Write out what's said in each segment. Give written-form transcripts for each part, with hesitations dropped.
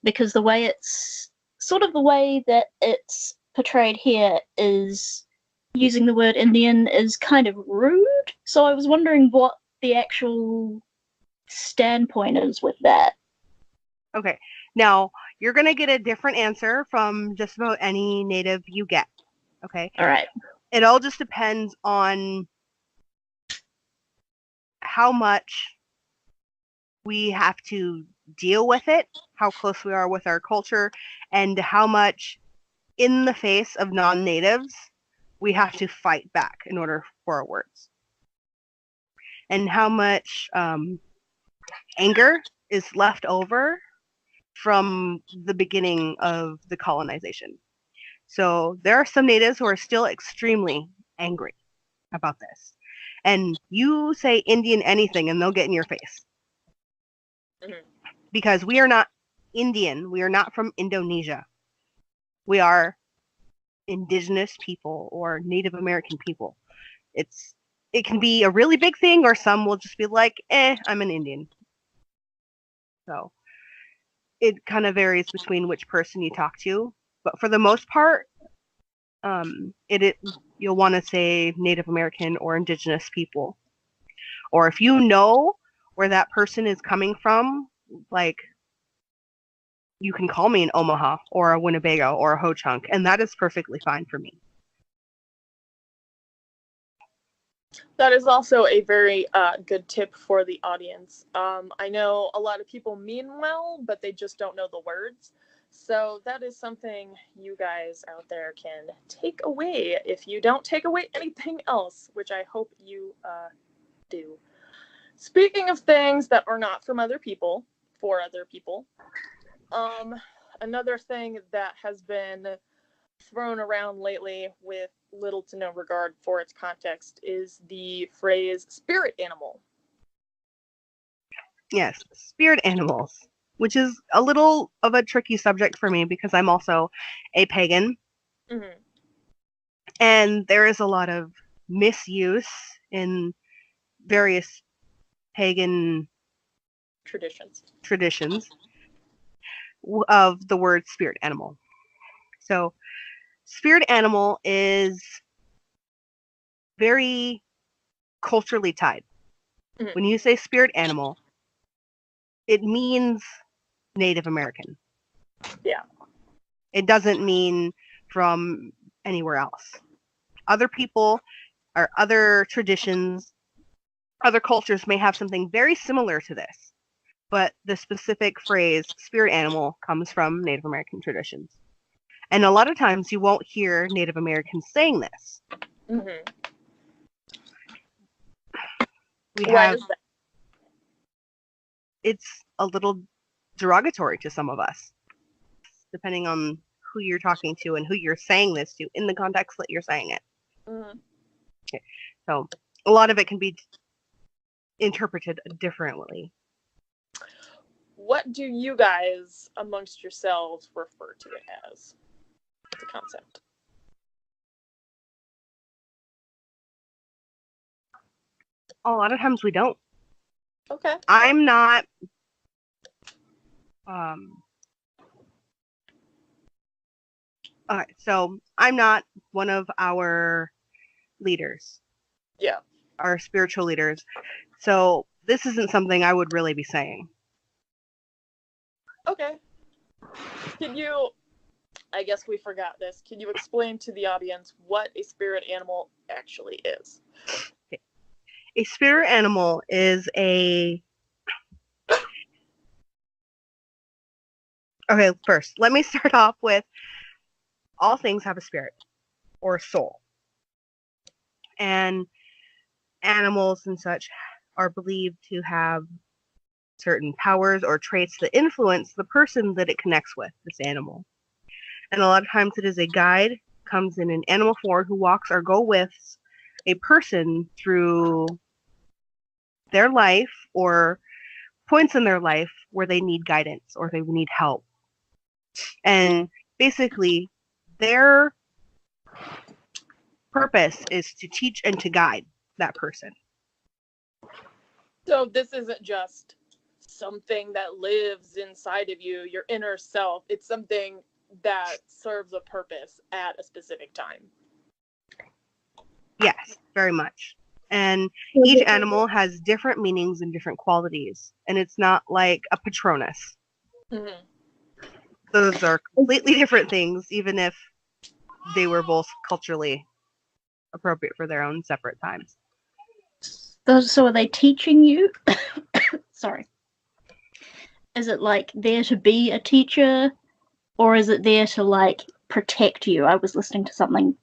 because the way it's sort of the way that it's portrayed here is using the word Indian is kind of rude. So I was wondering what the actual standpoint is with that. Okay. Now, you're going to get a different answer from just about any native you get. Okay. All right. It all just depends on how much we have to deal with it, how close we are with our culture, and how much in the face of non-natives we have to fight back in order for our words. And how much anger is left over from the beginning of the colonization. So there are some natives who are still extremely angry about this. And you say Indian anything and they'll get in your face. Mm-hmm. Because we are not Indian. We are not from Indonesia. We are indigenous people or Native American people. It can be a really big thing, or some will just be like, I'm an Indian. So it kind of varies between which person you talk to. But for the most part, you'll want to say Native American or indigenous people. Or if you know where that person is coming from, like, you can call me an Omaha or a Winnebago or a Ho Chunk, and that is perfectly fine for me. That is also a very good tip for the audience. I know a lot of people mean well, but they just don't know the words. So that is something you guys out there can take away if you don't take away anything else, which I hope you do. Speaking of things that are not from other people, for other people, another thing that has been thrown around lately with little to no regard for its context is the phrase spirit animal. Yes, spirit animals, which is a little of a tricky subject for me because I'm also a pagan. Mm-hmm. And there is a lot of misuse in various pagan traditions of the word spirit animal. So spirit animal is very culturally tied. Mm-hmm. When you say spirit animal, it means Native American. Yeah. It doesn't mean from anywhere else. Other people or other traditions, other cultures may have something very similar to this, but the specific phrase spirit animal comes from Native American traditions. And a lot of times you won't hear Native Americans saying this. Mm-hmm. Why is that? It's a little derogatory to some of us, depending on who you're talking to and who you're saying this to in the context that you're saying it. Mm-hmm. Okay. So a lot of it can be interpreted differently. What do you guys amongst yourselves refer to it as? The concept. A lot of times we don't. Okay. I'm not alright, so I'm not one of our leaders. Yeah. Our spiritual leaders. So this isn't something I would really be saying. Okay. I guess we forgot this. Can you explain to the audience what a spirit animal actually is? Okay. A spirit animal is Okay, first, let me start off with all things have a spirit or a soul. And animals and such are believed to have certain powers or traits that influence the person that it connects with, this animal. And a lot of times it is a guide, comes in an animal form who walks or go with a person through their life or points in their life where they need guidance or they need help. And basically, their purpose is to teach and to guide that person. So this isn't just something that lives inside of you, your inner self. It's something that serves a purpose at a specific time. Yes, very much. And each animal has different meanings and different qualities. And it's not like a Patronus. Mm-hmm. Those are completely different things, even if they were both culturally appropriate for their own separate times. So are they teaching you? Sorry. Is it like there to be a teacher, or is it there to like protect you? I was listening to something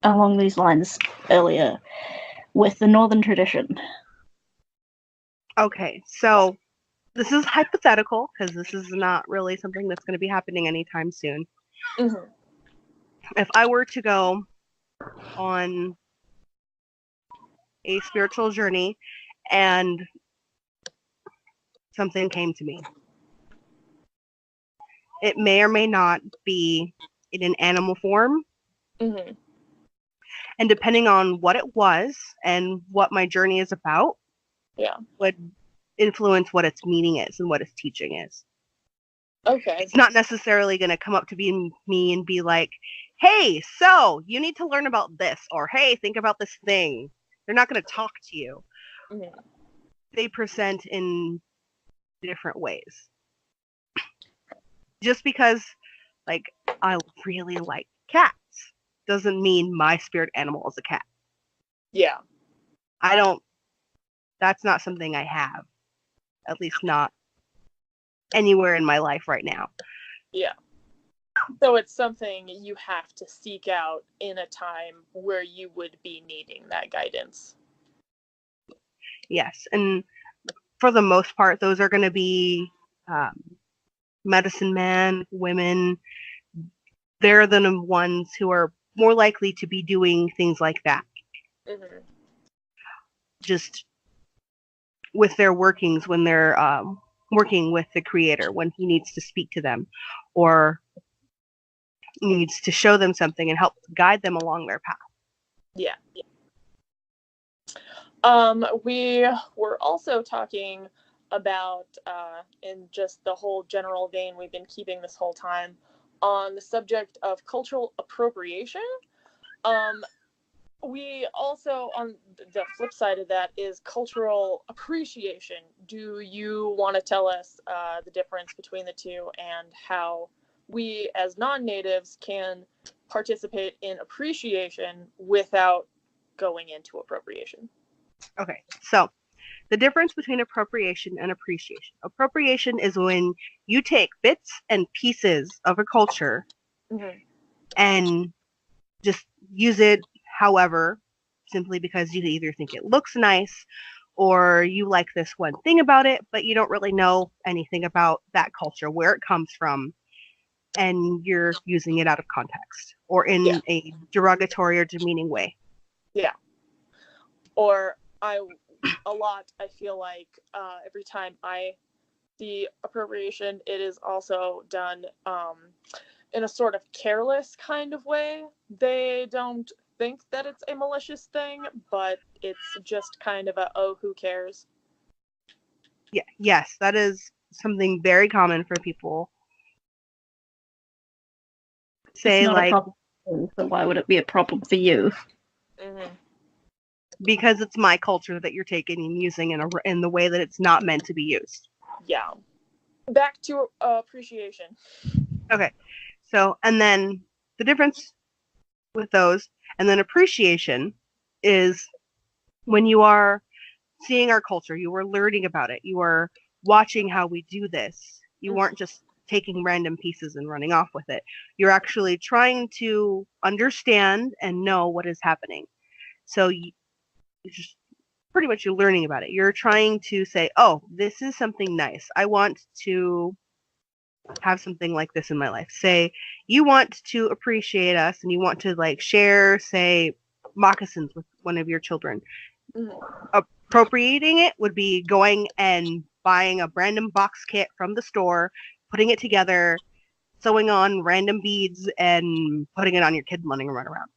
along these lines earlier with the Northern tradition. Okay, so this is hypothetical because this is not really something that's going to be happening anytime soon. Mm-hmm. If I were to go on a spiritual journey and something came to me, it may or may not be in an animal form. Mm-hmm. And depending on what it was and what my journey is about, Yeah. would influence what its meaning is and what its teaching is. Okay. It's not necessarily going to come up to me and be like, hey, so you need to learn about this, or hey, think about this thing. They're not going to talk to you. Mm-hmm. They present in different ways. Just because, like, I really like cats doesn't mean my spirit animal is a cat. Yeah. That's not something I have. At least not anywhere in my life right now. Yeah. So it's something you have to seek out in a time where you would be needing that guidance. Yes, and for the most part, those are going to be medicine men, women. They're the ones who are more likely to be doing things like that. Mm-hmm. Just with their workings when they're working with the creator, when he needs to speak to them or needs to show them something and help guide them along their path. Yeah. We were also talking about, in just the whole general vein we've been keeping this whole time, on the subject of cultural appropriation. We also, on the flip side of that, is cultural appreciation. Do you want to tell us the difference between the two and how we as non-natives can participate in appreciation without going into appropriation? Okay, so the difference between appropriation and appreciation. Appropriation is when you take bits and pieces of a culture Mm-hmm. and just use it however, simply because you either think it looks nice or you like this one thing about it, but you don't really know anything about that culture, where it comes from, and you're using it out of context or in a derogatory or demeaning way. Yeah. Or I feel like every time I see appropriation, it is also done in a sort of careless kind of way. They don't think that it's a malicious thing, but it's just kind of a, oh, who cares? Yeah, yes, that is something very common for people. Say, It's not like, a problem for you, so why would it be a problem for you? Mm-hmm. because it's my culture that you're taking and using in the way that it's not meant to be used. Yeah. Back to appreciation. Okay, so, and then the difference with those, and then appreciation is when you are seeing our culture, you are learning about it, you are watching how we do this. You aren't just taking random pieces and running off with it. You're actually trying to understand and know what is happening. So just pretty much you're learning about it. You're trying to say, oh, this is something nice. I want to have something like this in my life. Say you want to appreciate us and you want to like share, say, moccasins with one of your children. Mm-hmm. Appropriating it would be going and buying a random box kit from the store, putting it together, sewing on random beads, and putting it on your kid and letting him run around.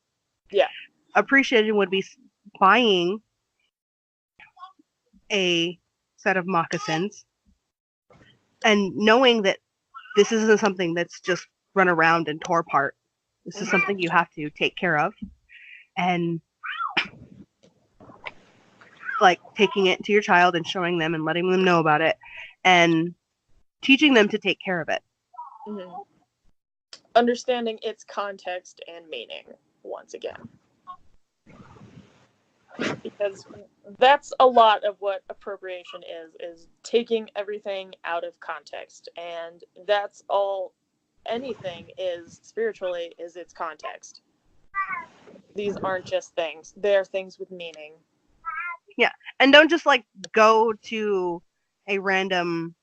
Yeah. Appreciation would be buying a set of moccasins, and knowing that this isn't something that's just run around and tore apart. This is something you have to take care of, and like taking it to your child and showing them and letting them know about it and teaching them to take care of it. Mm-hmm. Understanding its context and meaning once again. Because that's a lot of what appropriation is taking everything out of context. And that's all anything is spiritually, is its context. These aren't just things. They're things with meaning. Yeah. And don't just like go to a random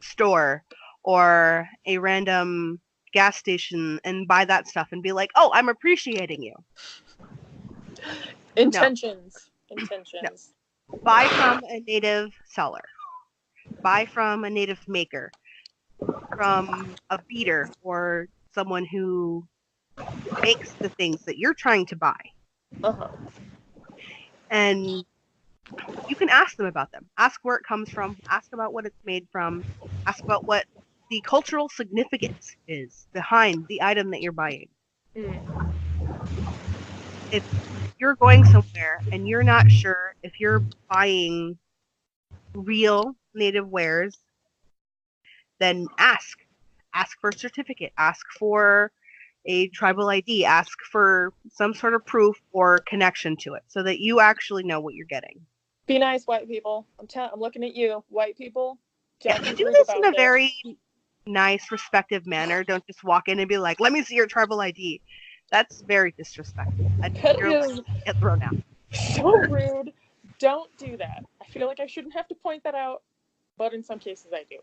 store or a random gas station and buy that stuff and be like, oh, I'm appreciating you. Intentions. No. Intentions. No. Buy from a native seller. Buy from a native maker. From a beater or someone who makes the things that you're trying to buy. Uh-huh. And you can ask them about them. Ask where it comes from. Ask about what it's made from. Ask about what the cultural significance is behind the item that you're buying. Mm. If you're going somewhere and you're not sure if you're buying real native wares, then ask. Ask for a certificate. Ask for a tribal ID. Ask for some sort of proof or connection to it so that you actually know what you're getting. Be nice, white people. I'm looking at you, white people. Yeah, do this in a very nice, respectful manner. Don't just walk in and be like, let me see your tribal ID. That's very disrespectful. That is get thrown out. so rude. Don't do that. I feel like I shouldn't have to point that out, but in some cases I do.